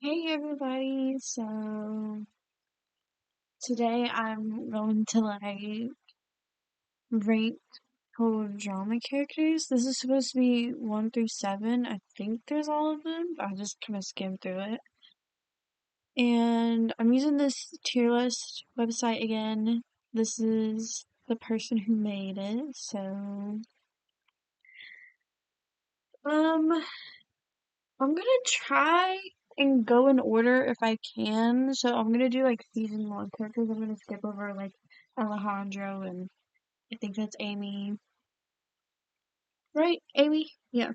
Hey everybody, so today I'm going to rate total drama characters. This is supposed to be 1 through 7. I think there's all of them, but I just kind of skimmed through it. And I'm using this tier list website again. This is the person who made it, so um I'm gonna try and go in order if I can. So I'm gonna do like season 1 characters. I'm gonna skip over like Alejandro and I think that's Amy. Right? Amy? Yeah.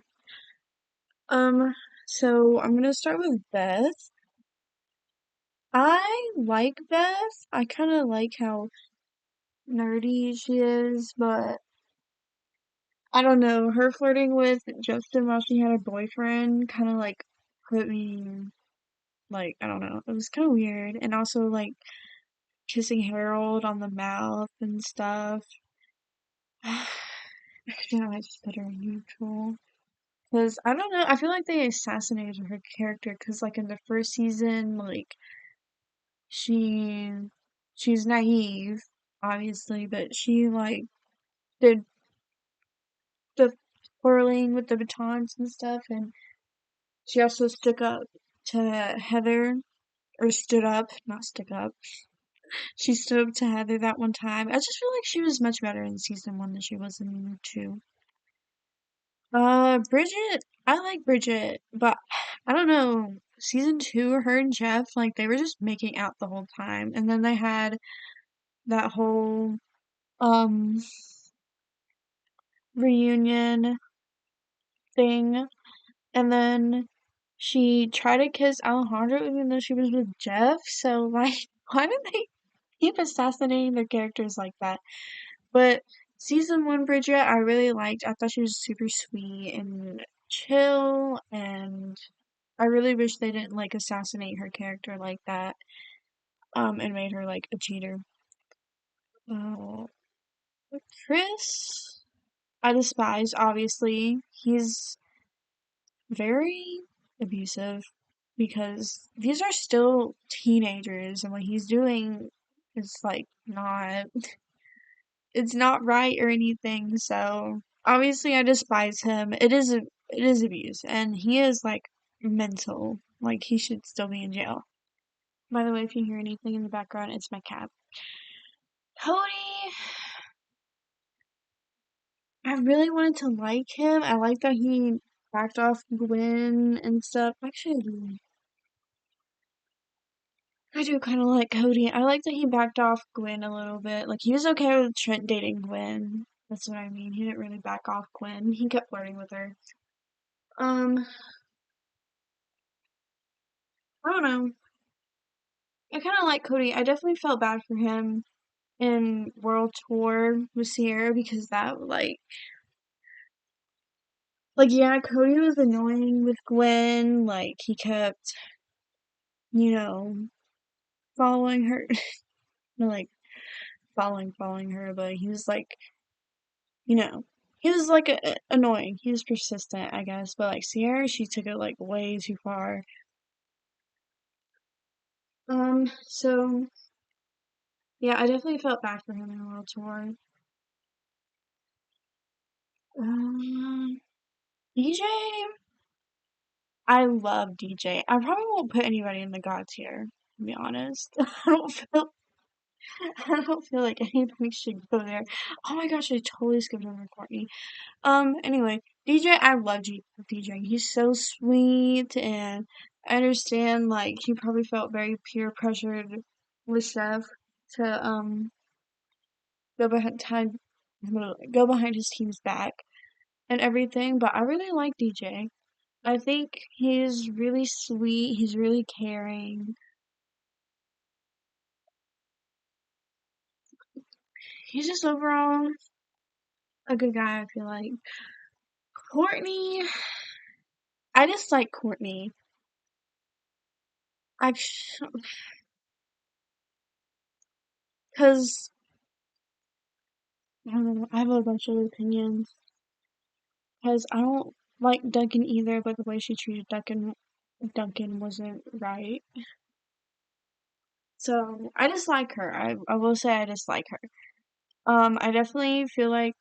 Um, so I'm gonna start with Beth. I like Beth. I kinda like how nerdy she is, but I don't know, her flirting with Justin while she had a boyfriend kinda like put me like, I don't know, it was kinda weird. And also like kissing Harold on the mouth and stuff. I know, I just put her in neutral. Because, I don't know, I feel like they assassinated her character, because, like, in the first season, like, she, she's naive, obviously, but she, like, did the twirling with the batons and stuff, and she also stuck up to Heather, or stood up, not stuck up. She stood up to Heather that one time. I just feel like she was much better in season 1 than she was in 2. Bridget, I like Bridget, but I don't know. Season 2, her and Jeff, like, they were just making out the whole time. And then they had that whole, um, reunion thing. And then she tried to kiss Alejandro even though she was with Jeff. So, like, why did they keep assassinating their characters like that? But season 1 Bridget, I really liked. I thought she was super sweet and chill, and I really wish they didn't like assassinate her character like that, and made her like a cheater. Uh, Chris, I despise. Obviously, he's very abusive because these are still teenagers, and what he's doing is like not. It's not right or anything. So obviously, I despise him. It is abuse, and he is like mental. Like he should still be in jail. By the way, if you hear anything in the background, it's my cat. Cody, I really wanted to like him. I like that he backed off Gwen and stuff. Actually, I do kind of like Cody. I like that he backed off Gwen a little bit. Like, he was okay with Trent dating Gwen. That's what I mean. He didn't really back off Gwen. He kept flirting with her. Um, I don't know. I kind of like Cody. I definitely felt bad for him in World Tour with Sierra because that, yeah, Cody was annoying with Gwen. Like, he kept, you know, following her. No, like, following her, but he was like, you know, he was like annoying. He was persistent, I guess. But like Sierra, she took it like way too far. So yeah, I definitely felt bad for him in World Tour. DJ, I love DJ. I probably won't put anybody in the God tier, to be honest. I don't feel like anybody should go there. Oh my gosh, I totally skipped over Courtney. Anyway, DJ, I love DJ. He's so sweet, and I understand, like, he probably felt very peer pressured with Chef to, go behind, go behind his team's back and everything, but I really like DJ. I think he's really sweet, he's really caring. He's just overall a good guy, I feel like. Courtney, I just like Courtney. I, cause I don't know, I have a bunch of opinions. Cause I don't like Duncan either, but the way she treated Duncan Duncan wasn't right. So I dislike her. I will say I dislike her. I definitely feel like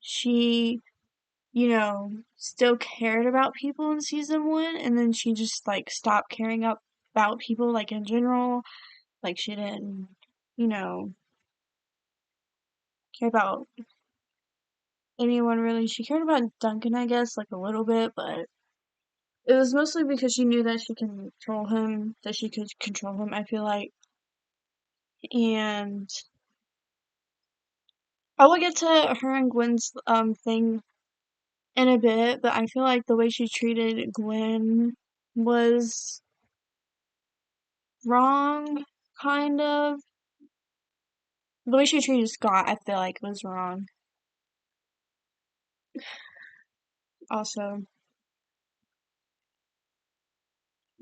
she, still cared about people in season one, and then she just like stopped caring about people like in general. Like she didn't, you know, care about anyone really. She cared about Duncan, I guess, like a little bit, but it was mostly because she knew that she could control him, I feel like. And I will get to her and Gwen's thing in a bit, but I feel like the way she treated Gwen was wrong, kind of. The way she treated Scott, I feel like was wrong. Also,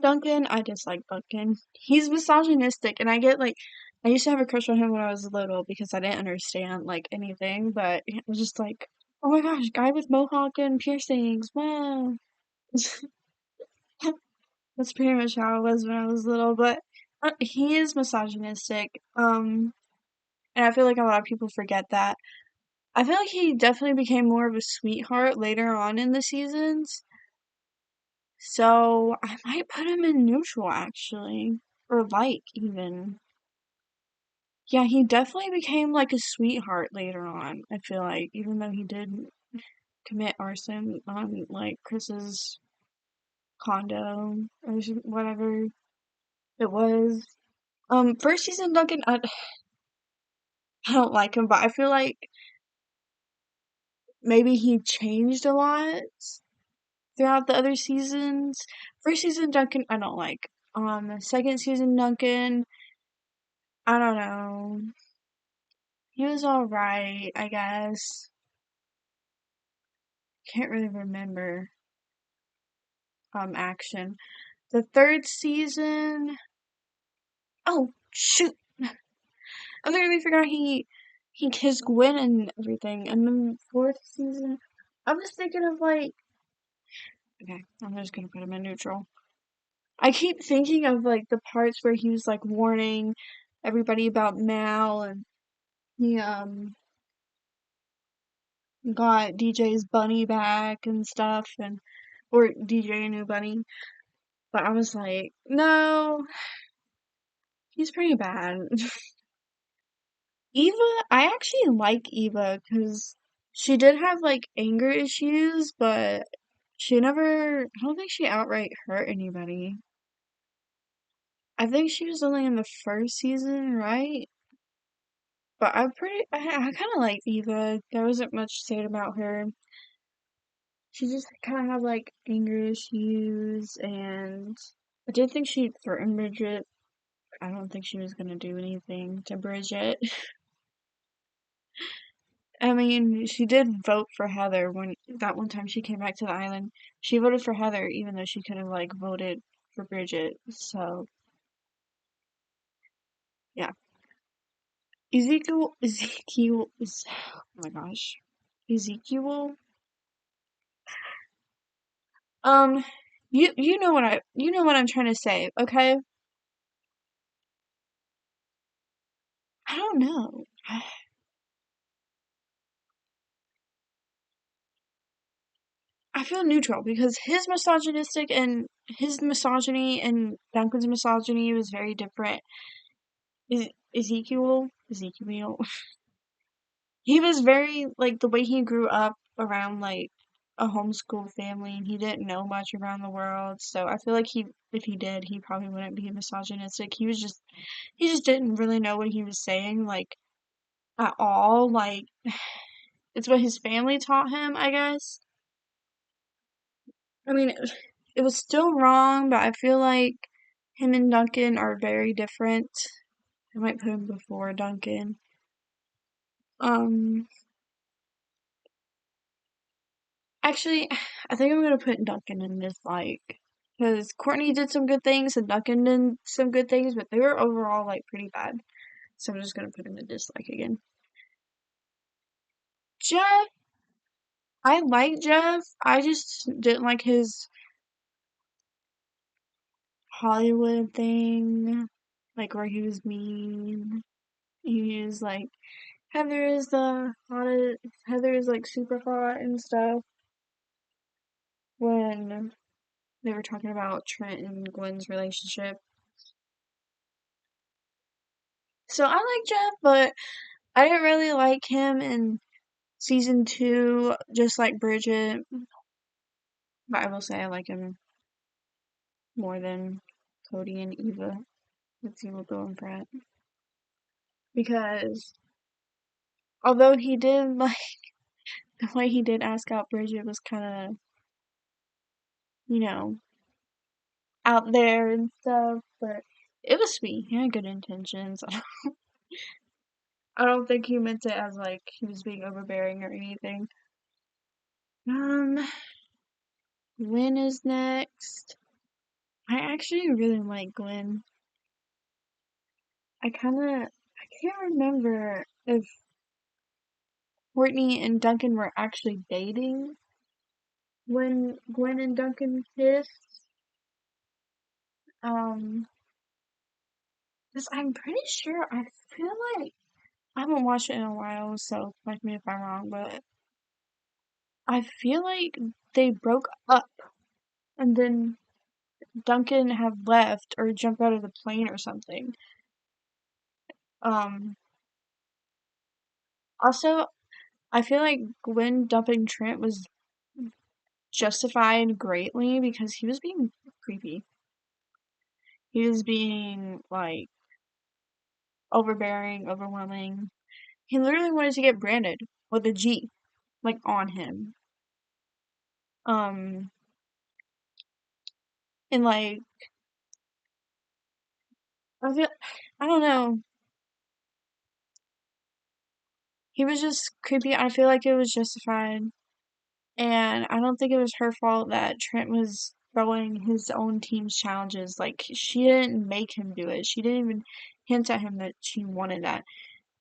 Duncan, I dislike Duncan. He's misogynistic, and I get like, I used to have a crush on him when I was little because I didn't understand like anything, but it was just like, oh my gosh, guy with mohawk and piercings, wow. That's pretty much how I was when I was little, but he is misogynistic. And I feel like a lot of people forget that. I feel like he definitely became more of a sweetheart later on in the seasons. So I might put him in neutral actually. Or like even. Yeah, he definitely became like a sweetheart later on, I feel like, even though he did commit arson on like Chris's condo or whatever it was. First season Duncan, I don't like him, but I feel like maybe he changed a lot throughout the other seasons. First season Duncan, I don't like. Second season Duncan, I don't know. He was alright, I guess. Can't really remember action. The third season, oh shoot, I literally forgot he kissed Gwen and everything. And then fourth season, I was thinking of like, okay, I'm just gonna put him in neutral. I keep thinking of like the parts where he was like warning everybody about Mal, and he got DJ's bunny back and stuff, and or DJ a new bunny. But I was like, no, he's pretty bad. Eva, I actually like Eva because she did have like anger issues, but I don't think she outright hurt anybody. I think she was only in the first season, right? But I kind of like Eva. There wasn't much said about her. She just kind of had like anger issues, and I did think she'd threaten Bridget. I don't think she was gonna do anything to Bridget. I mean, she did vote for Heather when that one time she came back to the island. She voted for Heather even though she could have like voted for Bridget. So yeah. Ezekiel is oh my gosh. Ezekiel. Um you know what I'm trying to say, okay? I don't know. I feel neutral because his misogyny and Duncan's misogyny was very different. Ezekiel, he was very like the way he grew up around like a homeschool family, and he didn't know much around the world. So I feel like if he did, he probably wouldn't be misogynistic. He just didn't really know what he was saying like at all. Like it's what his family taught him, I guess. I mean, it was still wrong, but I feel like him and Duncan are very different. I might put him before Duncan. Um, Actually, I think I'm gonna put Duncan in this like because Courtney did some good things and Duncan did some good things, but they were overall like pretty bad. So I'm just gonna put him in dislike again. Jeff, I like Jeff. I just didn't like his Hollywood thing, like where he was mean. He was like, Heather is the hottest, Heather is like super hot and stuff when they were talking about Trent and Gwen's relationship. So I like Jeff, but I didn't really like him in season 2, just like Bridget. But I will say I like him more than Cody and Eva. Let's see what going for it. Because although he did like the way he did ask out Bridget was kind of, you know, out there and stuff, but it was sweet. He had good intentions. I don't think he meant it as like he was being overbearing or anything. Um, Gwen is next. I actually really like Gwen. I can't remember if Courtney and Duncan were actually dating when Gwen and Duncan kissed. Um, because I'm pretty sure, I feel like, I haven't watched it in a while, so correct me if I'm wrong, but I feel like they broke up and then Duncan had left or jumped out of the plane or something. Um, Also, I feel like Gwen dumping Trent was justified greatly because he was being creepy. He was being like overbearing, overwhelming. He literally wanted to get branded with a G, like on him. Um, and like I feel, I don't know. He was just creepy. I feel like it was justified, and I don't think it was her fault that Trent was throwing his own team's challenges. Like she didn't make him do it. She didn't even hint at him that she wanted that.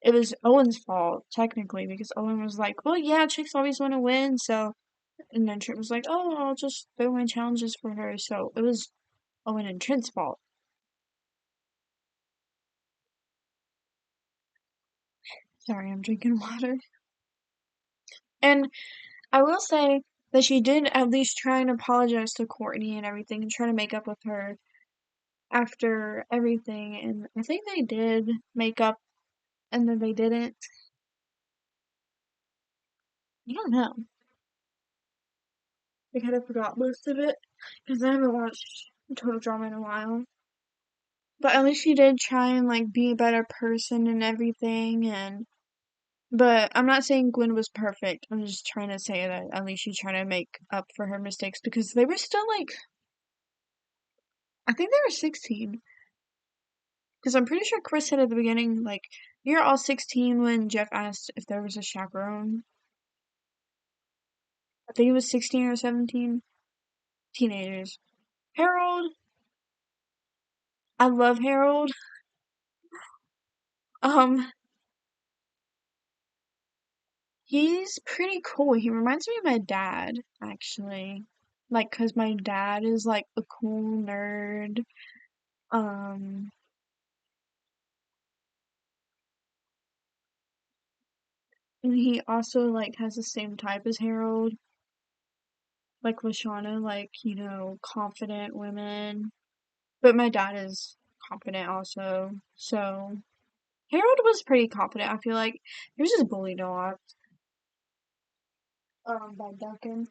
It was Owen's fault, technically, because Owen was like, well, yeah, chicks always want to win, so. And then Trent was like, oh, I'll just throw my challenges for her. So it was Owen and Trent's fault. Sorry, I'm drinking water. And I will say that she did at least try and apologize to Courtney and everything and try to make up with her after everything. And I think they did make up and then they didn't. I don't know. I kind of forgot most of it because I haven't watched Total Drama in a while. But at least she did try and like be a better person and everything. And but I'm not saying Gwen was perfect. I'm just trying to say that at least she tried to make up for her mistakes because they were still like, I think they were 16. Because I'm pretty sure Chris said at the beginning, like, you're all 16 when Jeff asked if there was a chaperone. I think it was 16 or 17. Teenagers. Harold. I love Harold. Um, he's pretty cool. He reminds me of my dad, actually. Like, cause my dad is like a cool nerd. Um, and he also like has the same type as Harold. Like Lashana, like, confident women. But my dad is confident also. So Harold was pretty confident. I feel like he was just bullied a lot by Duncan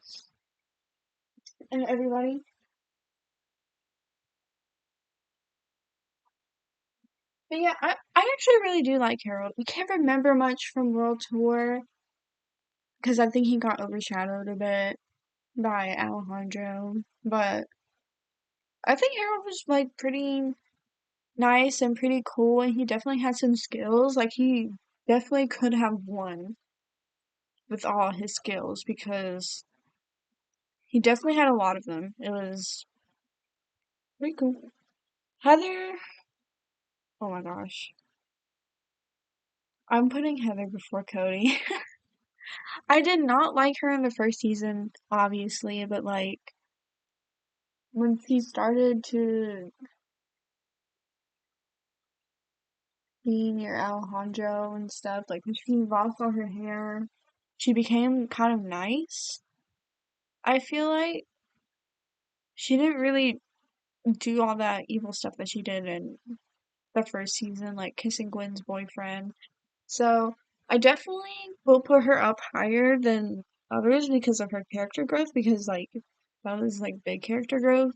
and everybody. But yeah, I actually really do like Harold. I can't remember much from World Tour because I think he got overshadowed a bit by Alejandro. But I think Harold was like pretty nice and pretty cool, and he definitely had some skills. Like he definitely could have won with all his skills because he definitely had a lot of them. It was pretty cool. Heather, oh my gosh. I'm putting Heather before Cody. I did not like her in the first season, obviously, but like when he started to being near Alejandro and stuff. Like when she lost all her hair, she became kind of nice. I feel like she didn't really do all that evil stuff that she did in the first season, like kissing Gwen's boyfriend. So I definitely will put her up higher than others because of her character growth, because like that was like big character growth.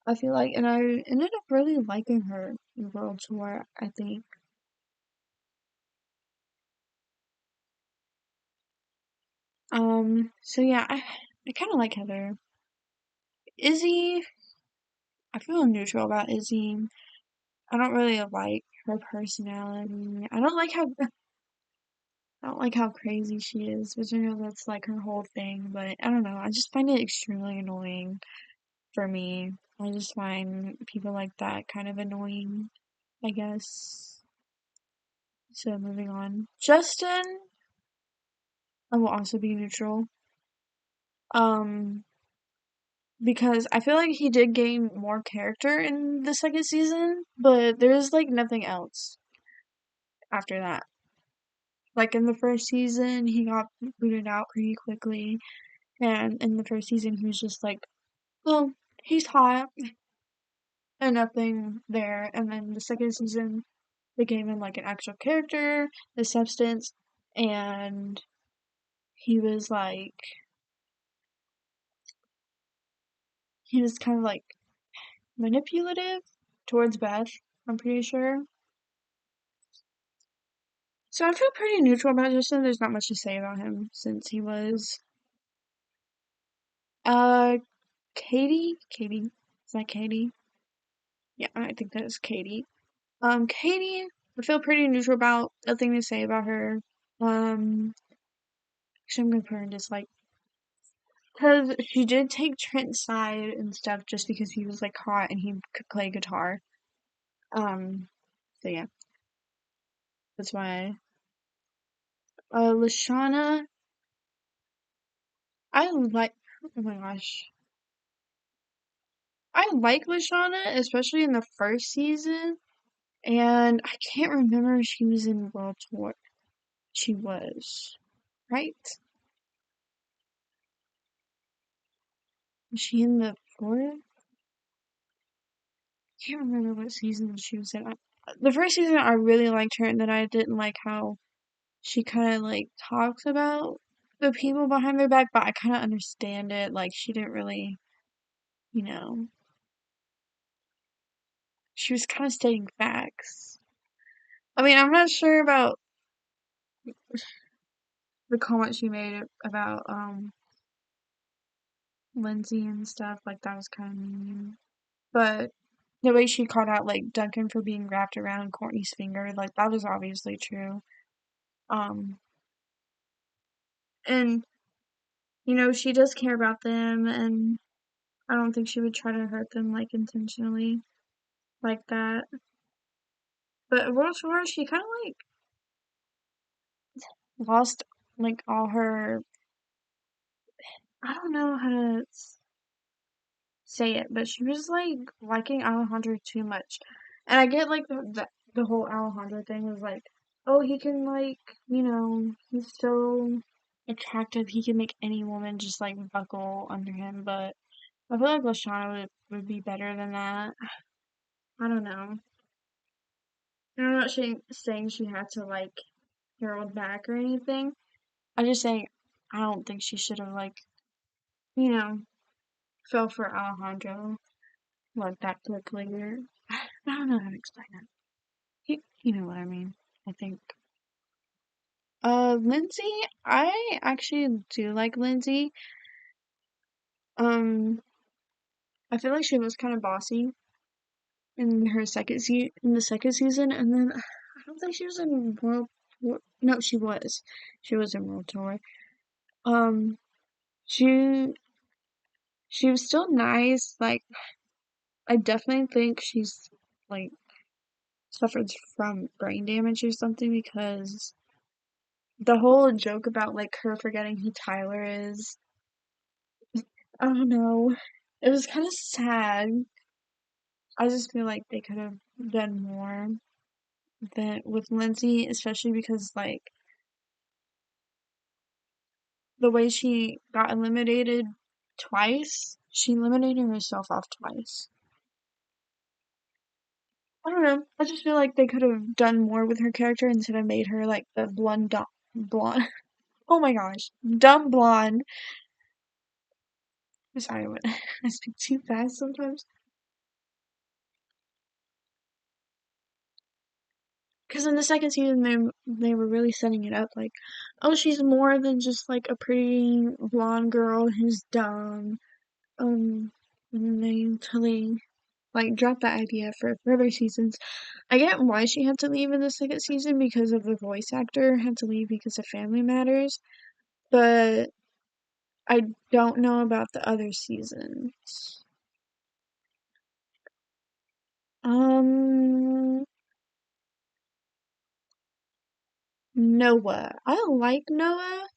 I feel like, and I ended up really liking her in World Tour, I think. So yeah, I kind of like Heather. Izzy, I feel neutral about Izzy. I don't really like her personality. I don't like how crazy she is, which I know that's like her whole thing, but I don't know. I just find it extremely annoying for me. I just find people like that kind of annoying, I guess. So moving on. Justin, I will also be neutral. Um, because I feel like he did gain more character in the second season, but there's like nothing else after that. Like in the first season, he got booted out pretty quickly, and in the first season, he was just like, well, he's hot, and nothing there. And then the second season, they gave him like an actual character, the substance, and he was like, he was kind of like manipulative towards Beth, I'm pretty sure. So I feel pretty neutral about Justin. There's not much to say about him since he was uh Katie. Katie. Is that Katie? Yeah, I think that is Katie. Katie, I feel pretty neutral about. Nothing to say about her. Actually, I'm gonna put her in dislike because she did take Trent's side and stuff just because he was like hot and he could play guitar. Um, so yeah, that's why. Lashana, I like. Oh my gosh, I like Lashana, especially in the first season. And I can't remember if she was in World Tour. She was, right? Was she in the fourth? I can't remember what season she was in. The first season, I really liked her, and then I didn't like how she kind of like talks about the people behind their back, but I kind of understand it. Like, she didn't really, you know, she was kind of stating facts. I mean, I'm not sure about the comment she made about Lindsay and stuff. Like, that was kind of mean. But the way she called out like Duncan for being wrapped around Courtney's finger, like that was obviously true. Um, and she does care about them, and I don't think she would try to hurt them like intentionally like that. But World Tour, she kind of like lost like all her. I don't know how to say it, but she was like liking Alejandro too much, and I get like the whole Alejandro thing was like, oh, he can like he's so attractive, he can make any woman just like buckle under him, but I feel like Lashana would be better than that. I don't know. And I'm not saying she had to like Harold back or anything. I'm just saying I don't think she should have like you know fell for Alejandro like that quickly. Or I don't know how to explain it. You know what I mean, I think. Lindsay, I actually do like Lindsay. Um, I feel like she was kind of bossy in in the second season, and then I don't think she was in World Tour. No, she was. She was in World Tour. Um, she she was still nice. Like I definitely think she's like suffered from brain damage or something because the whole joke about like her forgetting who Tyler is, I don't know. It was kind of sad. I just feel like they could have done more than with Lindsay, especially because like the way she got eliminated twice, she eliminated herself off twice. I don't know. I just feel like they could have done more with her character instead of made her like the blonde. Oh my gosh, dumb blonde. I'm sorry, I speak too fast sometimes. Because in the second season, they were really setting it up like, oh, she's more than just like a pretty blonde girl who's dumb. And they totally like dropped that idea for further seasons. I get why she had to leave in the second season because of the voice actor had to leave because of family matters, but I don't know about the other seasons. Um, Noah. I like Noah.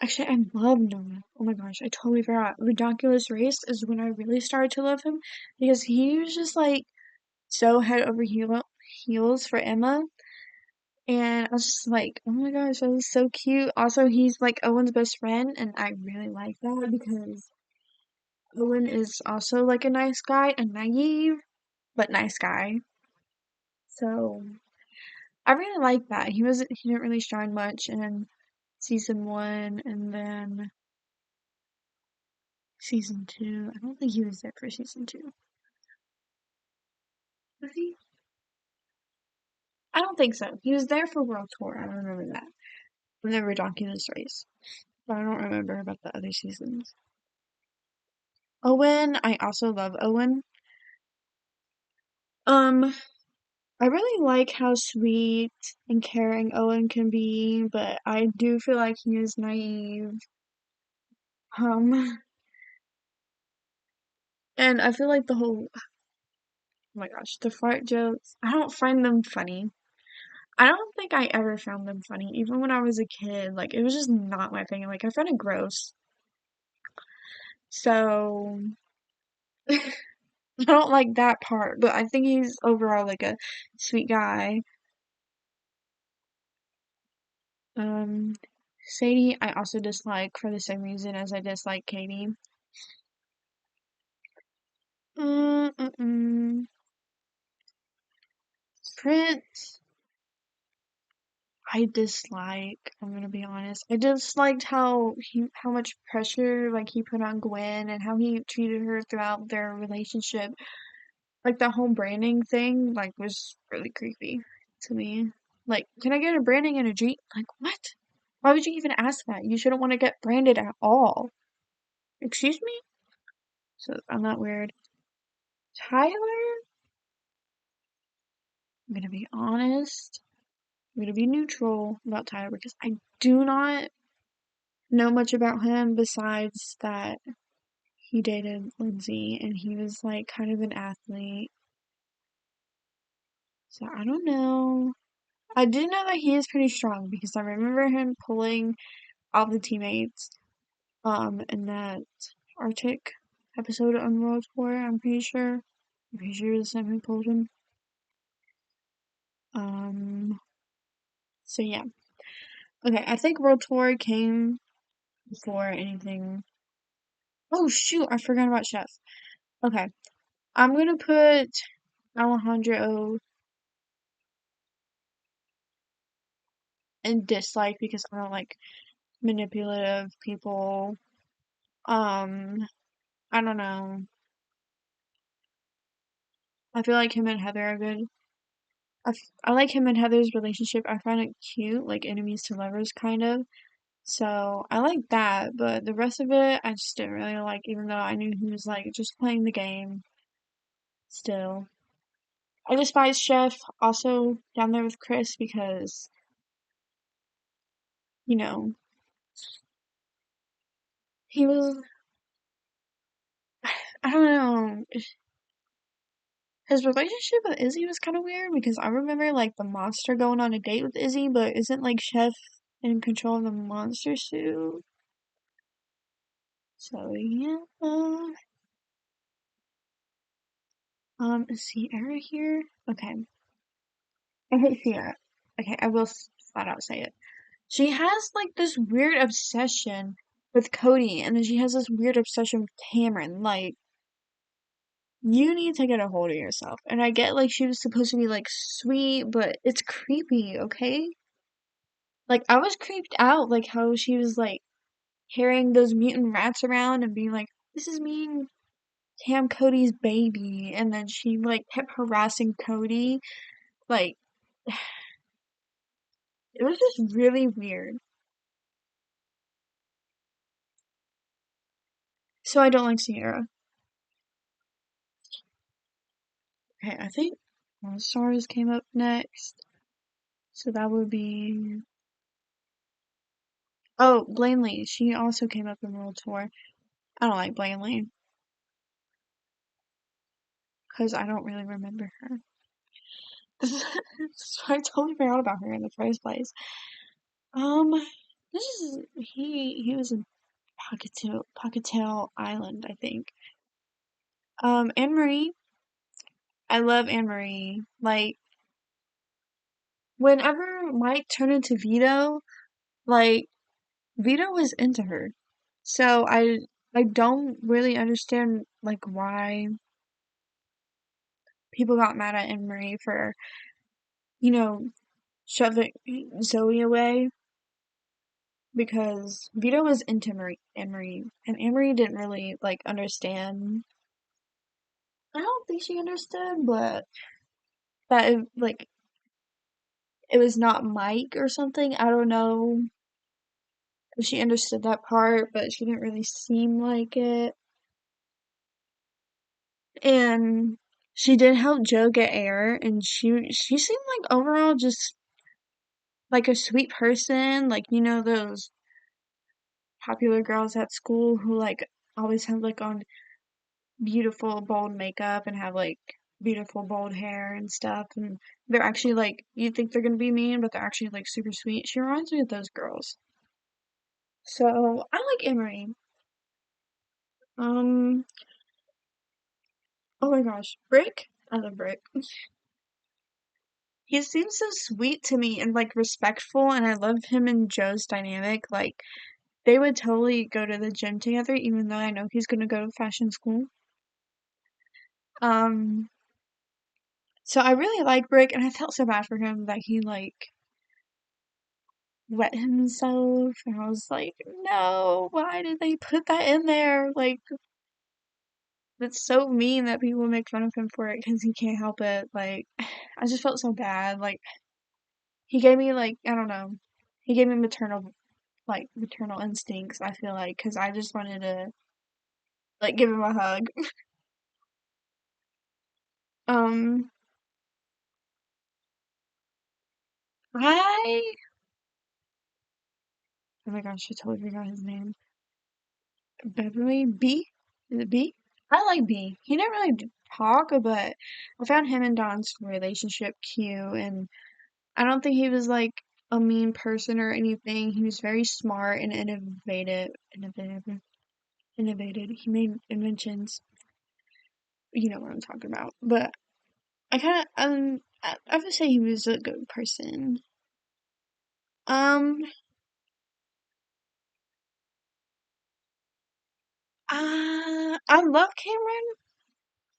Actually, I love Noah. Oh my gosh, I totally forgot. Ridiculous Race is when I really started to love him because he was just like so head over heels for Emma. And I was just like, oh my gosh, that was so cute. Also, he's like Owen's best friend, and I really like that because Owen is also like a nice guy, a naive but nice guy. So I really like that. He didn't really shine much in season one, and then season two. I don't think he was there for season two. Was he? I don't think so. He was there for World Tour. I remember that. And the Redonkulous Race. But I don't remember about the other seasons. Owen, I also love Owen. Um, I really like how sweet and caring Owen can be, but I do feel like he is naive. Um, and I feel like oh my gosh, the fart jokes, I don't find them funny. I don't think I ever found them funny, even when I was a kid. Like, it was just not my thing. Like, I found it gross. So, I don't like that part, but I think he's overall like a sweet guy. Um, Sadie, I also dislike for the same reason as I dislike Katie. Mm-mm. Prince, I dislike. I'm gonna be honest. I disliked how much pressure like he put on Gwen and how he treated her throughout their relationship. Like the whole branding thing, like was really creepy to me. Like, can I get a branding and a G? Like, what? Why would you even ask that? You shouldn't want to get branded at all. Excuse me? So I'm not weird. Tyler, I'm gonna be honest. I'm gonna be neutral about Tyler because I do not know much about him besides that he dated Lindsay and he was like kind of an athlete. So I don't know. I do know that he is pretty strong because I remember him pulling all the teammates in that Arctic episode on World Tour, I'm pretty sure. I'm pretty sure it's him who pulled him. Um so yeah. Okay, I think World Tour came before anything. Oh shoot, I forgot about Chef. Okay. I'm gonna put Alejandro in dislike because I don't like manipulative people. Um, I don't know. I feel like him and Heather are good. I like him and Heather's relationship. I find it cute, like enemies to lovers kind of. So I like that, but the rest of it I just didn't really like, even though I knew he was like just playing the game still. I despise Chef also down there with Chris because, you know, he was, I don't know, his relationship with Izzy was kind of weird because I remember like the monster going on a date with Izzy, but isn't like Chef in control of the monster suit? So yeah, Is Sierra here? Okay. I hate Sierra. Okay, I will flat out say it. She has like this weird obsession with Cody, and then she has this weird obsession with Cameron. Like, you need to get a hold of yourself. And I get like she was supposed to be like sweet, but it's creepy, okay? Like, I was creeped out, like how she was like carrying those mutant rats around and being like, this is me and Cam Cody's baby. And then she like kept harassing Cody. Like, it was just really weird. So I don't like Sierra. Okay, I think All Stars came up next. So that would be. Oh, Blanley. She also came up in World Tour. I don't like Blanley because I don't really remember her. So I totally forgot about her in the first place. Um, this is he was in Pockettail Island, I think. Anne Marie. I love Anne Marie. Like whenever Mike turned into Vito, like Vito was into her. So I don't really understand like why people got mad at Anne Marie for, you know, shoving Zoe away because Vito was into Anne Marie, and Anne Marie didn't really like understand. I don't think she understood, but that like it was not Mike or something. I don't know if she understood that part, but she didn't really seem like it. And she did help Joe get air, and she seemed like overall just like a sweet person, like those popular girls at school who like always have like on beautiful bold makeup and have like beautiful bold hair and stuff, and they're actually like you think they're gonna be mean, but they're actually like super sweet. She reminds me of those girls. So I like Emery. Um, oh my gosh, Brick. I love Brick. He seems so sweet to me and like respectful, and I love him and Joe's dynamic. Like they would totally go to the gym together, even though I know he's gonna go to fashion school. Um, so I really like Brick, and I felt so bad for him that he like wet himself, and I was like, no, why did they put that in there? Like, it's so mean that people make fun of him for it because he can't help it. Like, I just felt so bad. Like, he gave me like I don't know, he gave me maternal instincts. I feel like because I just wanted to like give him a hug. Um, I oh my gosh, I totally forgot his name. Beverly B. Is it B? I like B. He didn't really talk, but I found him and Don's relationship cute, and I don't think he was like a mean person or anything. He was very smart and innovative. He made inventions. You know what I'm talking about. But I kind of I would say he was a good person. Um, I love Cameron.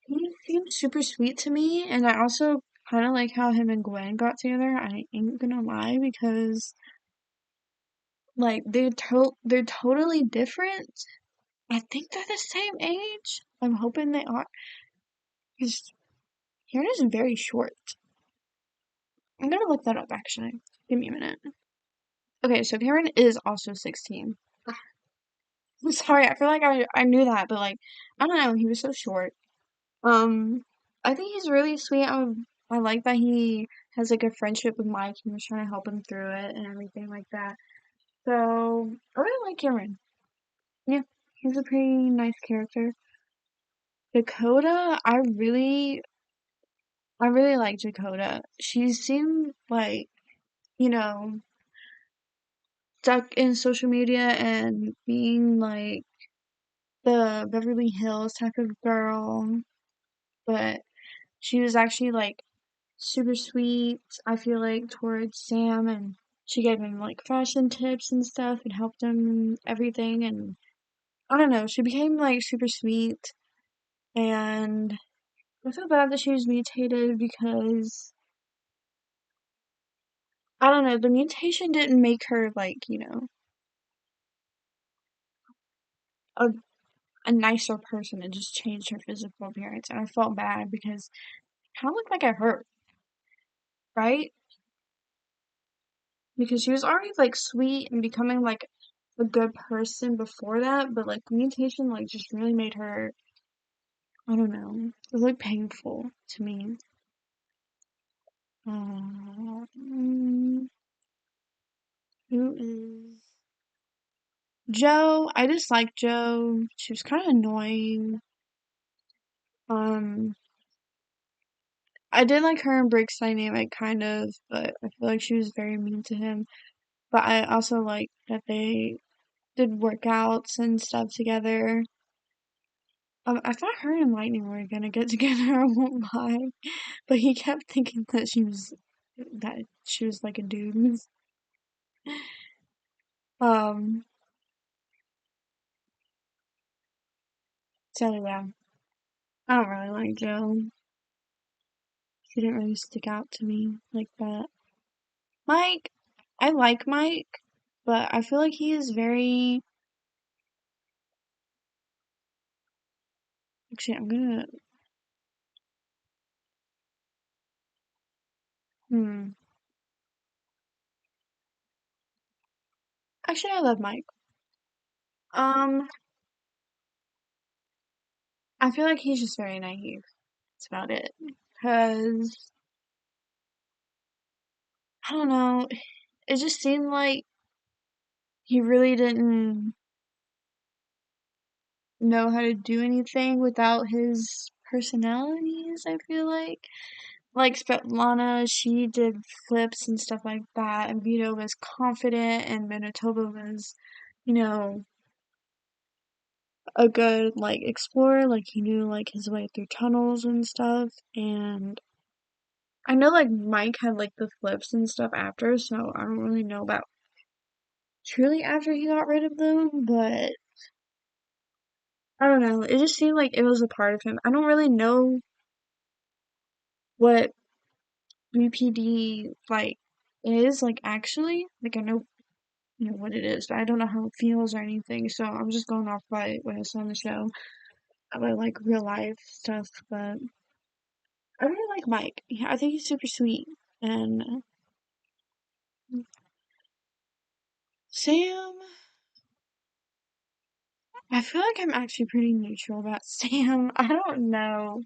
He seems super sweet to me, and I also kind of like how him and Gwen got together. I ain't gonna lie because like they're totally different. I think they're the same age. I'm hoping they are because Karen is very short. I'm gonna look that up actually. Give me a minute. Okay, so Karen is also 16. I'm sorry, I feel like I knew that, but like I don't know, he was so short. Um, I think he's really sweet. I like that he has like a friendship with Mike. He was trying to help him through it and everything like that. So I really like Cameron. Yeah, he's a pretty nice character. Dakota, I really like Dakota. She seemed like, you know, stuck in social media and being like the Beverly Hills type of girl, but she was actually like super sweet, I feel like, towards Sam, and she gave him like fashion tips and stuff and helped him everything, and I don't know, she became like super sweet, and I feel bad that she was mutated because I don't know, the mutation didn't make her like, a a nicer person. It just changed her physical appearance, and I felt bad because it kind of looked like I hurt, right? Because she was already like sweet and becoming like a good person before that, but like the mutation like just really made her, I don't know, it was like painful to me. Mm, who is Joe? I just like Joe. She was kind of annoying. Um, I did like her and Brick's dynamic kind of, but I feel like she was very mean to him. But I also like that they did workouts and stuff together. I thought her and Lightning were gonna get together, I won't lie. But he kept thinking that she was like a dude. Um, so yeah. I don't really like Joe. He didn't really stick out to me like that. Mike, I like Mike, but I feel like he is very. Actually, I'm gonna. Hmm. Actually, I love Mike. Um, I feel like he's just very naive. That's about it. Cause I don't know. It just seemed like he really didn't know how to do anything without his personalities, I feel like. Like Svetlana, she did flips and stuff like that, and Vito was confident, and Manitoba was, you know, a good, like, explorer, like, he knew, like, his way through tunnels and stuff, and I know, like, Mike had, like, the flips and stuff after, so I don't really know about truly after he got rid of them, but I don't know, it just seemed like it was a part of him. I don't really know what BPD like is like actually. Like I know what it is, but I don't know how it feels or anything. So I'm just going off by what I saw on the show about like real life stuff. But I really like Mike. Yeah, I think he's super sweet. And Sam, I feel like I'm actually pretty neutral about Sam. I don't know.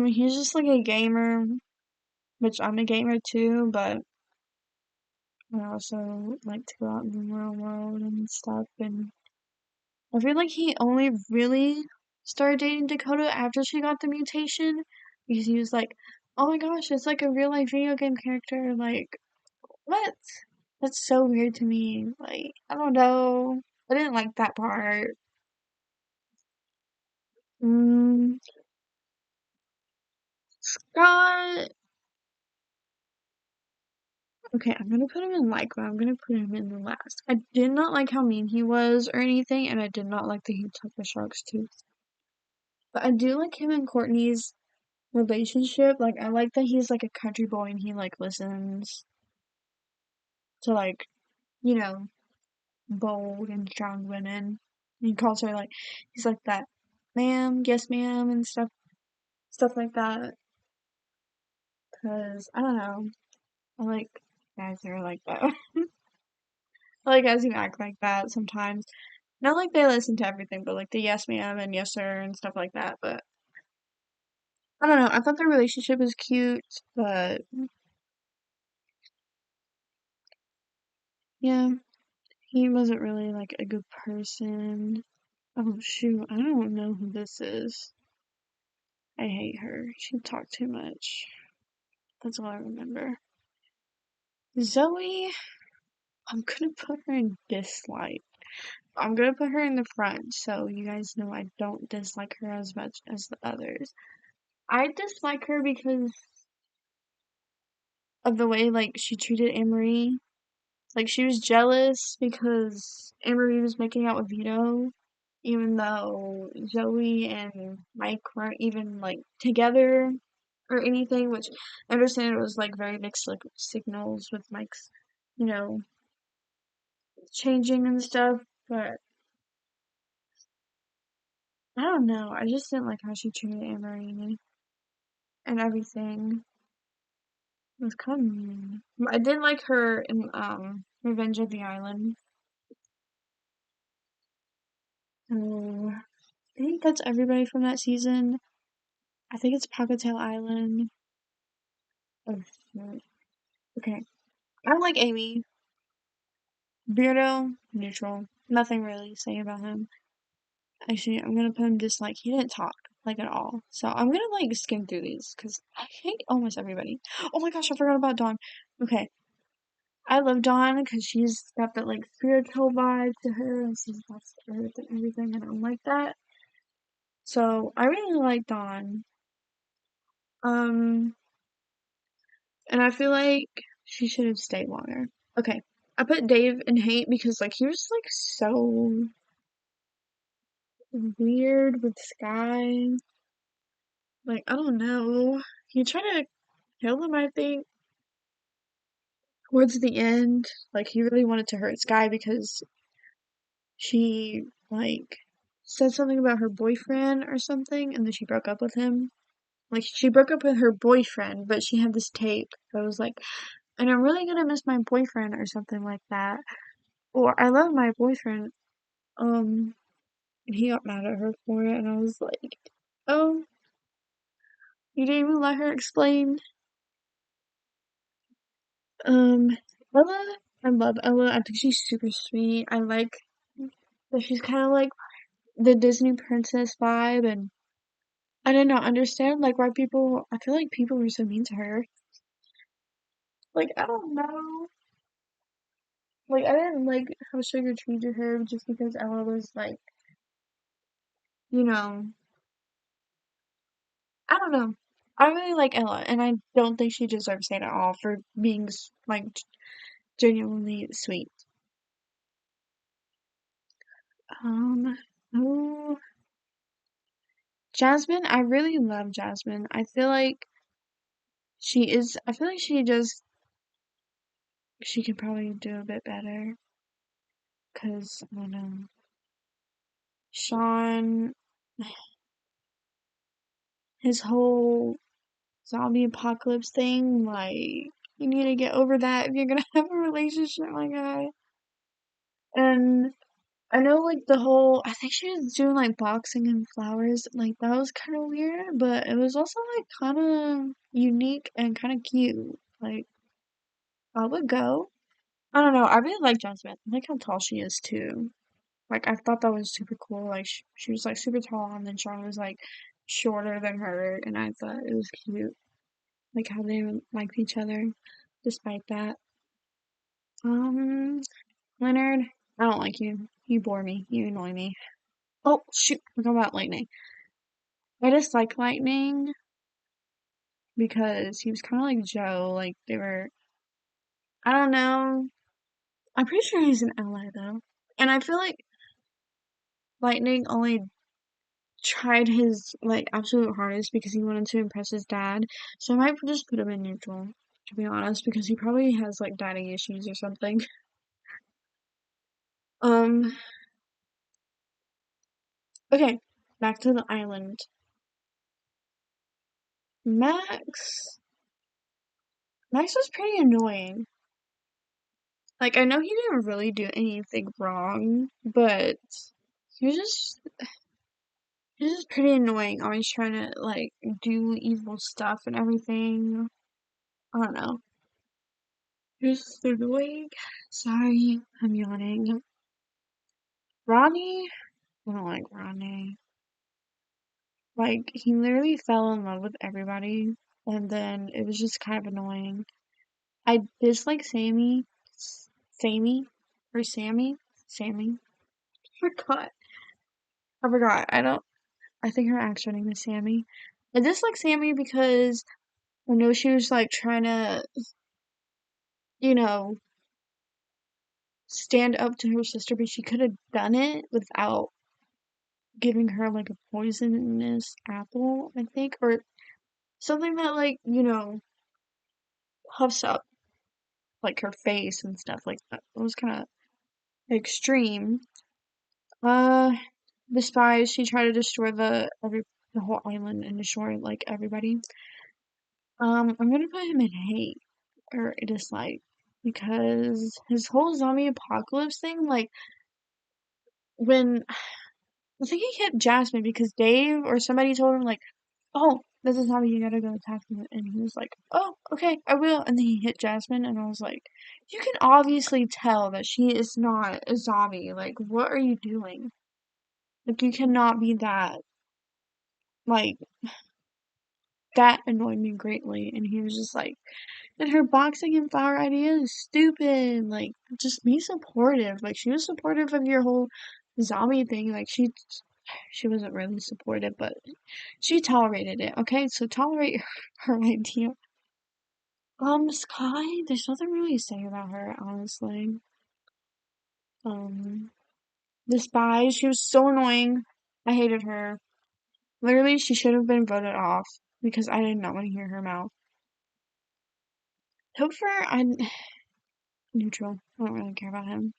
He's just like a gamer, which I'm a gamer too, but I also like to go out in the real world and stuff. And I feel like he only really started dating Dakota after she got the mutation because he was like, "Oh my gosh, it's like a real life video game character." Like, what? That's so weird to me. Like, I don't know. I didn't like that part. Mm, Scott. Okay, I'm gonna put him in like, but I'm gonna put him in the last. I did not like how mean he was or anything, and I did not like that he took the shark's tooth. But I do like him and Courtney's relationship. Like I like that he's like a country boy and he like listens to like, you know, bold and strong women. He calls her like he's like that, ma'am, yes ma'am and stuff like that. Cause I don't know. I like guys that are like that. I like guys who act like that sometimes. Not like they listen to everything, but like the yes ma'am and yes sir and stuff like that. But I don't know. I thought their relationship was cute, but yeah, he wasn't really like a good person. Oh shoot, I don't know who this is. I hate her. She talked too much. That's all I remember. Zoe, I'm gonna put her in dislike I'm gonna put her in the front so you guys know I don't dislike her as much as the others. I dislike her because of the way like she treated Anne-Marie. Like she was jealous because Anne-Marie was making out with Vito, even though Zoe and Mike weren't even like together or anything, which I understand it was like very mixed like signals with Mike's, you know, changing and stuff, but I don't know. I just didn't like how she treated Anne-Marie and everything. It was kind of mean. I did like her in Revenge of the Island. So I think that's everybody from that season. I think it's Pockettail Island. Oh shit. Okay. I don't like Amy. Beardo, neutral. Nothing really to say about him. Actually, I'm gonna put him dislike. He didn't talk, like, at all. So I'm gonna, like, skim through these, because I hate almost everybody. Oh my gosh, I forgot about Dawn. Okay. I love Dawn, because she's got that, like, spiritual vibe to her, and she's got the earth and everything, and I like that. So, I really like Dawn. Um, and I feel like she should have stayed longer. Okay. I put Dave in hate because, like, he was, like, so weird with Sky. Like, I don't know. He tried to kill him, I think, towards the end. Like, he really wanted to hurt Sky because she, like, said something about her boyfriend or something, and then she broke up with him. Like, she broke up with her boyfriend, but she had this tape that was like, and I'm really gonna miss my boyfriend or something like that. Or, I love my boyfriend. And he got mad at her for it, and I was like, oh, you didn't even let her explain. Um, Ella, I love Ella. I think she's super sweet. I like that she's kind of like the Disney princess vibe, and I did not understand like why people. I feel like people were so mean to her. Like I don't know. Like I didn't like how Sugar treated her just because Ella was like, you know, I don't know. I really like Ella, and I don't think she deserves hate at all for being like genuinely sweet. Um, oh, Jasmine, I really love Jasmine. I feel like she could probably do a bit better. Cause, I don't know. Sean, his whole zombie apocalypse thing, like, you need to get over that if you're gonna have a relationship, my guy. And I know, like, I think she was doing, like, boxing and flowers, like, that was kind of weird, but it was also, like, kind of unique and kind of cute. Like, I would go. I don't know. I really like Jasmine. I like how tall she is too. Like I thought that was super cool. Like she was like super tall, and then Sean was like shorter than her, and I thought it was cute. Like how they liked each other, despite that. Um, Leonard, I don't like you. You bore me. You annoy me. Oh shoot, we're talking about Lightning. I just like Lightning because he was kind of like Joe. Like they were. I don't know. I'm pretty sure he's an ally though, and I feel like Lightning only tried his like absolute hardest because he wanted to impress his dad. So I might just put him in neutral, to be honest, because he probably has like daddy issues or something. Um, okay, back to the island. Max Max was pretty annoying. Like I know he didn't really do anything wrong, but he was just he was just pretty annoying, always trying to like do evil stuff and everything. I don't know. Just annoying. Sorry, I'm yawning. Ronnie, I don't like Ronnie. Like, he literally fell in love with everybody, and then it was just kind of annoying. I dislike Sammy. Sammy? Or Sammy? Sammy. forgot. I forgot. I think her actual name is Sammy. I dislike Sammy because I know she was like trying to, you know, stand up to her sister, but she could have done it without giving her like a poisonous apple, I think, or something that like, puffs up like her face and stuff like that. It was kind of extreme. Uh, the spies, she tried to destroy the whole island and destroy like everybody. I'm gonna put him in hate or dislike because his whole zombie apocalypse thing, like when I think he hit Jasmine because Dave or somebody told him like, "Oh, there's a zombie, you gotta go attack him," and he was like, "Oh, okay, I will." And then he hit Jasmine, and I was like, "You can obviously tell that she is not a zombie. Like, what are you doing? Like, you cannot be that like." That annoyed me greatly, and he was just like, and her boxing and flower idea is stupid. Like, just be supportive. Like, she was supportive of your whole zombie thing. Like, she wasn't really supportive, but she tolerated it. Okay, so tolerate her idea. Sky, there's nothing really to say about her, honestly. Um, the spy, she was so annoying. I hated her. Literally, she should have been voted off because I did not want to hear her mouth. Topher, I'm neutral. I don't really care about him.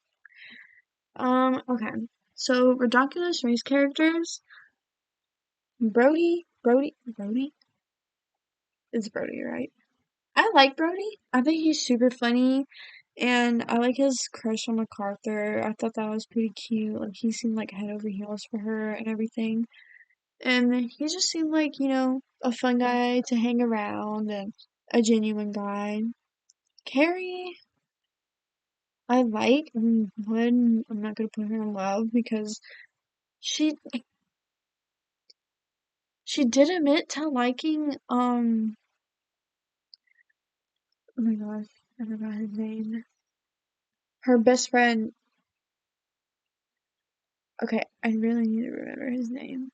Okay. So, Redonkulous race characters. Brody? It's Brody, right? I like Brody. I think he's super funny. And I like his crush on MacArthur. I thought that was pretty cute. Like, he seemed like head over heels for her and everything. And he just seemed like, a fun guy to hang around and a genuine guy. Carrie, I like. I'm not gonna put her in love because she she did admit to liking, oh my gosh, I forgot his name. Her best friend. Okay, I really need to remember his name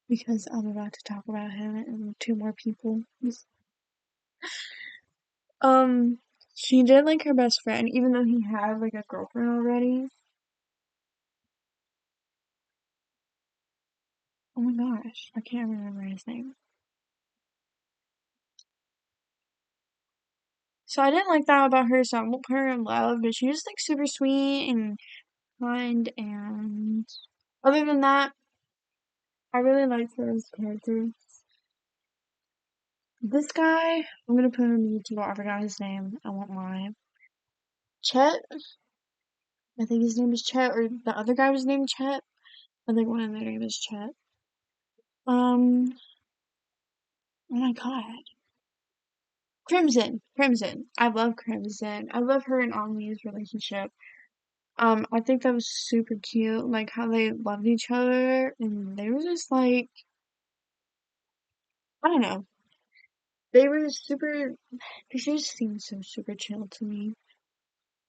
because I'm about to talk about him and two more people. Um, she did like her best friend, even though he had like a girlfriend already. Oh my gosh, I can't remember his name. So I didn't like that about her, so I won't put her in love, but she was like super sweet and kind, and other than that, I really liked her as a character. This guy, I'm gonna put him in YouTube. I forgot his name. I won't lie. Chet, I think his name is Chet, or the other guy was named Chet. I think one of their name is Chet. Um, oh my god. Crimson. I love Crimson. I love her and Ami's relationship. I think that was super cute, like how they loved each other, and they were just like, I don't know. They were super, they just seemed so super chill to me.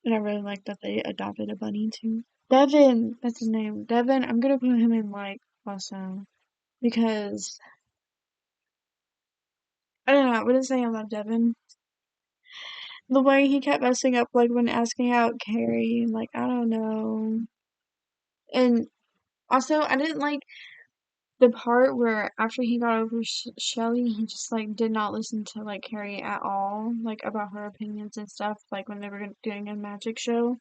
And I really like that they adopted a bunny too. Devin, that's his name. Devin, I'm gonna put him in like also because I don't know. I wouldn't say I love Devin. The way he kept messing up, like when asking out Carrie, like I don't know. And also, I didn't like the part where after he got over Shelly, he just like did not listen to like Carrie at all, like about her opinions and stuff. Like when they were doing a magic show.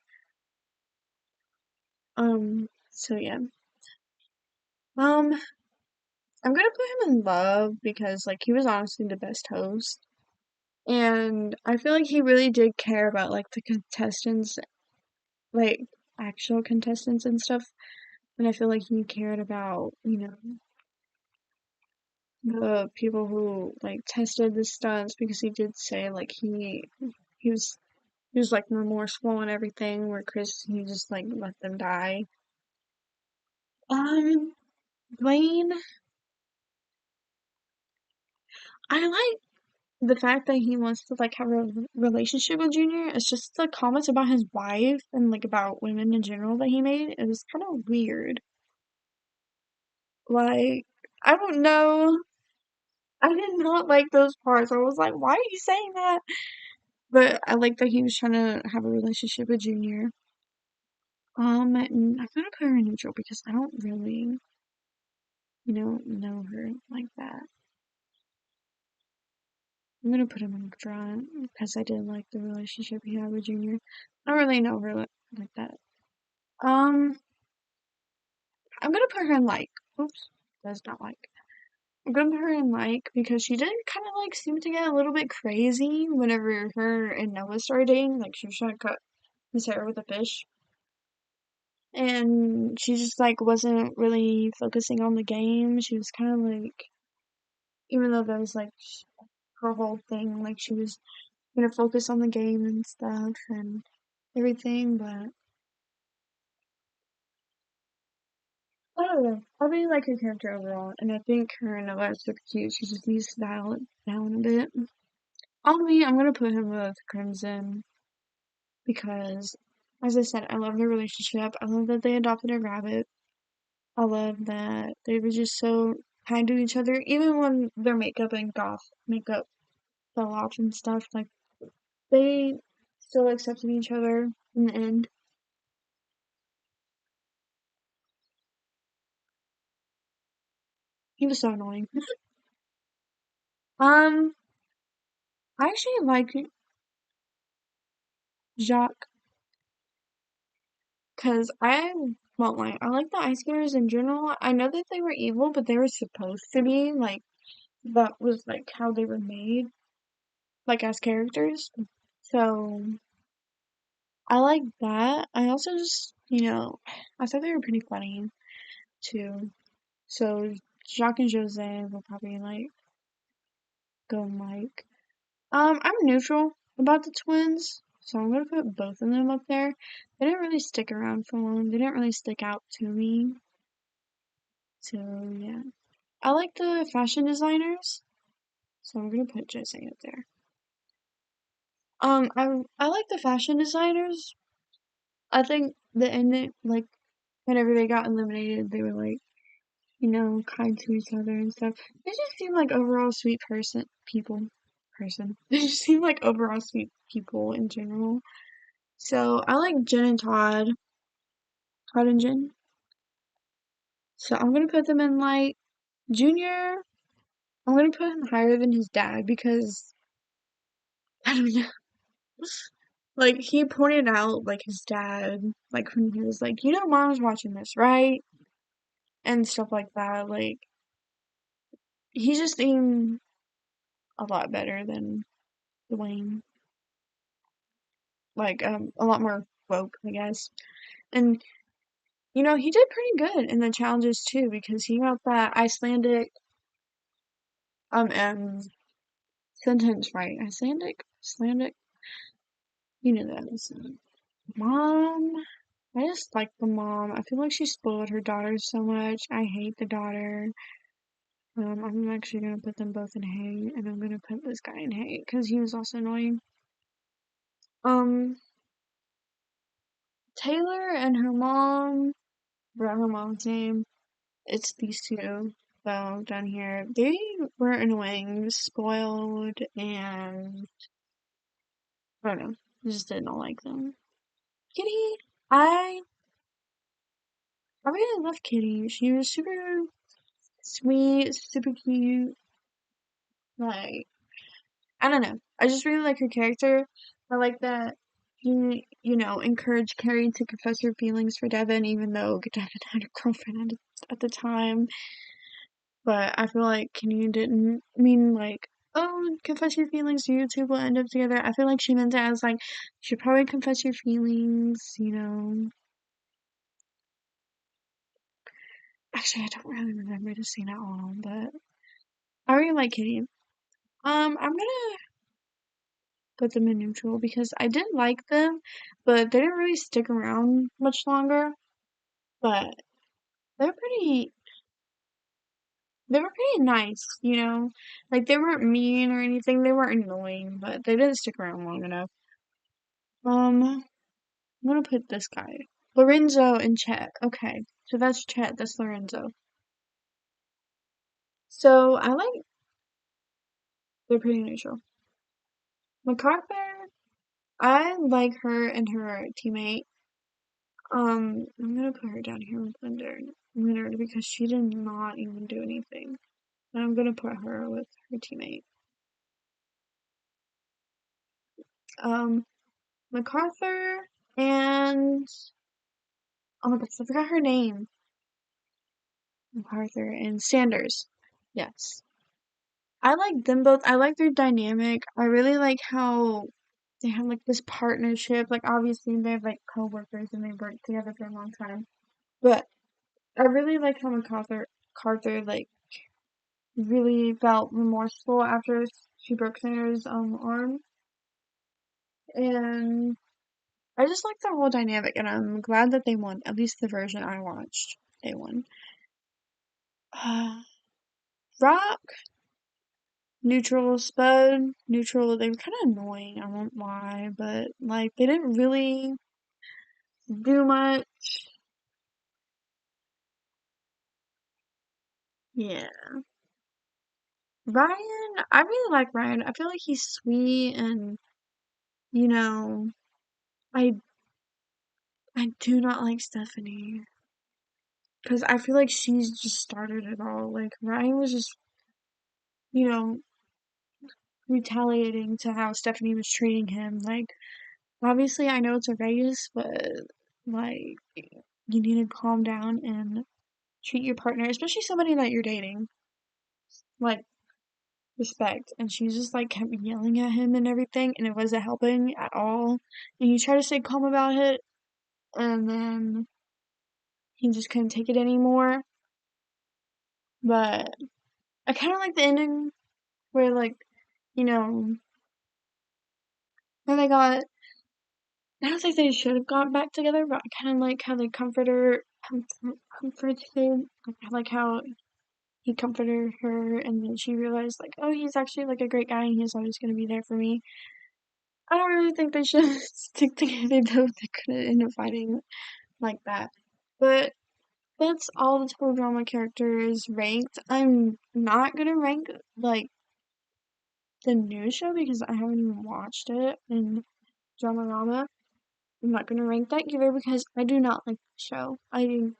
So yeah. Um, I'm gonna put him in love because like he was honestly the best host. And I feel like he really did care about like the contestants, like actual contestants and stuff. And I feel like he cared about, the people who like tested the stunts because he did say like he was he was like remorseful and everything where Chris he just like let them die. Um Blaine, I like the fact that he wants to like have a relationship with Junior, it's just the comments about his wife and like about women in general that he made. It was kind of weird. Like, I don't know. I did not like those parts. I was like, why are you saying that? But I like that he was trying to have a relationship with Junior. And I'm gonna put her in neutral because I don't really, know her like that. I'm gonna put him in neutral because I did like the relationship he had with Junior. I don't really know her like that. Um, I'm gonna put her in like. Oops, does not like. I'm gonna put her in like because she did kind of like seem to get a little bit crazy whenever her and Noah started dating. Like she was trying to cut his hair with a fish, and she just like wasn't really focusing on the game. She was kind of like, even though that was like her whole thing, like she was gonna focus on the game and stuff and everything, but I don't know. I really like her character overall, and I think her and Noah are super cute. She just needs to dial it down a bit. On me, I'm gonna put him with Crimson because, as I said, I love their relationship. I love that they adopted a rabbit. I love that they were just so kind to each other, even when their makeup and goth makeup fell off and stuff. Like they still accepted each other in the end. He was so annoying. Um, I actually like Jacques because I won't lie. I like the Ice Skaters in general. I know that they were evil, but they were supposed to be like that was like how they were made, like as characters. So I like that. I also just, I thought they were pretty funny too. So Jacques and Jose will probably like go like. I'm neutral about the twins, so I'm gonna put both of them up there. They didn't really stick around for long. They didn't really stick out to me. So yeah. I like the fashion designers, so I'm gonna put Jose up there. I like the fashion designers. I think the ending, like whenever they got eliminated, they were like, kind to each other and stuff. They just seem like overall sweet person. They just seem like overall sweet people in general. So I like Jen and Todd and Jen. So I'm gonna put them in like Junior. I'm gonna put him higher than his dad because I don't know. Like he pointed out like his dad, like when he was like, mom's watching this, right? And stuff like that. Like he just seemed a lot better than Dwayne. Like a lot more woke, I guess. And he did pretty good in the challenges too because he got that Icelandic sentence right. Icelandic, that is mom. I just like the mom. I feel like she spoiled her daughter so much. I hate the daughter. I'm actually gonna put them both in hate, and I'm gonna put this guy in hate because he was also annoying. Um, Taylor and her mom, forgot her mom's name. It's these two. So down here, they were annoying, spoiled, and I don't know. I just did not like them. Kitty, I I really love Kitty. She was super sweet, super cute. Like I don't know. I just really like her character. I like that he, encouraged Carrie to confess her feelings for Devin, even though Devin had a girlfriend at the time. But I feel like Kenny didn't mean like, oh, confess your feelings, you two will end up together. I feel like she meant it as like, you should probably confess your feelings. Actually, I don't really remember the scene at all, but I really like Kitty. I'm gonna put them in neutral because I did like them, but they didn't really stick around much longer. But they're pretty. They were pretty nice, you know? Like, they weren't mean or anything, they weren't annoying, but they didn't stick around long enough. I'm gonna put this guy. Lorenzo and Chet. Okay, so that's Chet, that's Lorenzo. So, I like they're pretty neutral. MacArthur, I like her and her teammate. I'm gonna put her down here with Leonard because she did not even do anything. And I'm gonna put her with her teammate. Um, MacArthur and oh my gosh, I forgot her name. MacArthur and Sanders. Yes. I like them both. I like their dynamic. I really like how they have like this partnership. Like obviously they have like co-workers and they work together for a long time. But I really like how MacArthur like really felt remorseful after she broke Sanders' arm. And I just like the whole dynamic and I'm glad that they won. At least the version I watched. They won. Rock, neutral, Spud, neutral. They were kind of annoying, I won't lie, but like they didn't really do much. Yeah. Ryan, I really like Ryan. I feel like he's sweet and you know, I I do not like Stephanie because I feel like she's just started it all. Like Ryan was just, you know, retaliating to how Stephanie was treating him. Like obviously I know it's a race, but like you need to calm down and treat your partner, especially somebody that you're dating, like respect. And she just like kept yelling at him and everything, and it wasn't helping at all. And you try to stay calm about it, and then he just couldn't take it anymore. But I kind of like the ending where like you know where they got. I don't think they should have got back together, but I kind of like how they comforted. I like how he comforted her, and then she realized like, oh, he's actually like a great guy, and he's always gonna be there for me. I don't really think they should stick together though. They couldn't end up fighting like that. But that's all the total drama characters ranked. I'm not gonna rank like the new show because I haven't even watched it in Dramarama. I'm not gonna rank that either because I do not like the show. I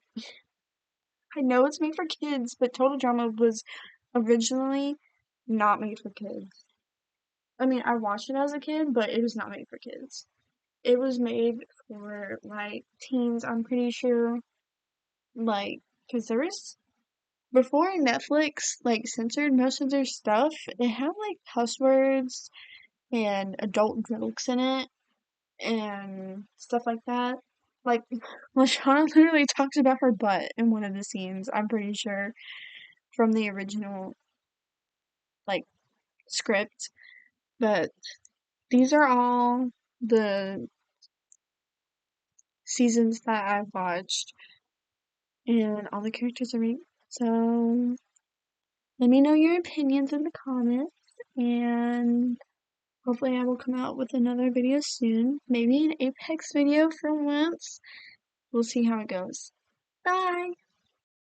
know it's made for kids, but Total Drama was originally not made for kids. I mean, I watched it as a kid, but it was not made for kids. It was made for like teens, I'm pretty sure. Like, because there was before Netflix like censored most of their stuff, it had like cuss words and adult jokes in it and stuff like that. Like, Lashana literally talks about her butt in one of the scenes, I'm pretty sure, from the original like script. But these are all the seasons that I've watched and all the characters are me. So let me know your opinions in the comments and hopefully I will come out with another video soon. Maybe an Apex video for once. We'll see how it goes. Bye!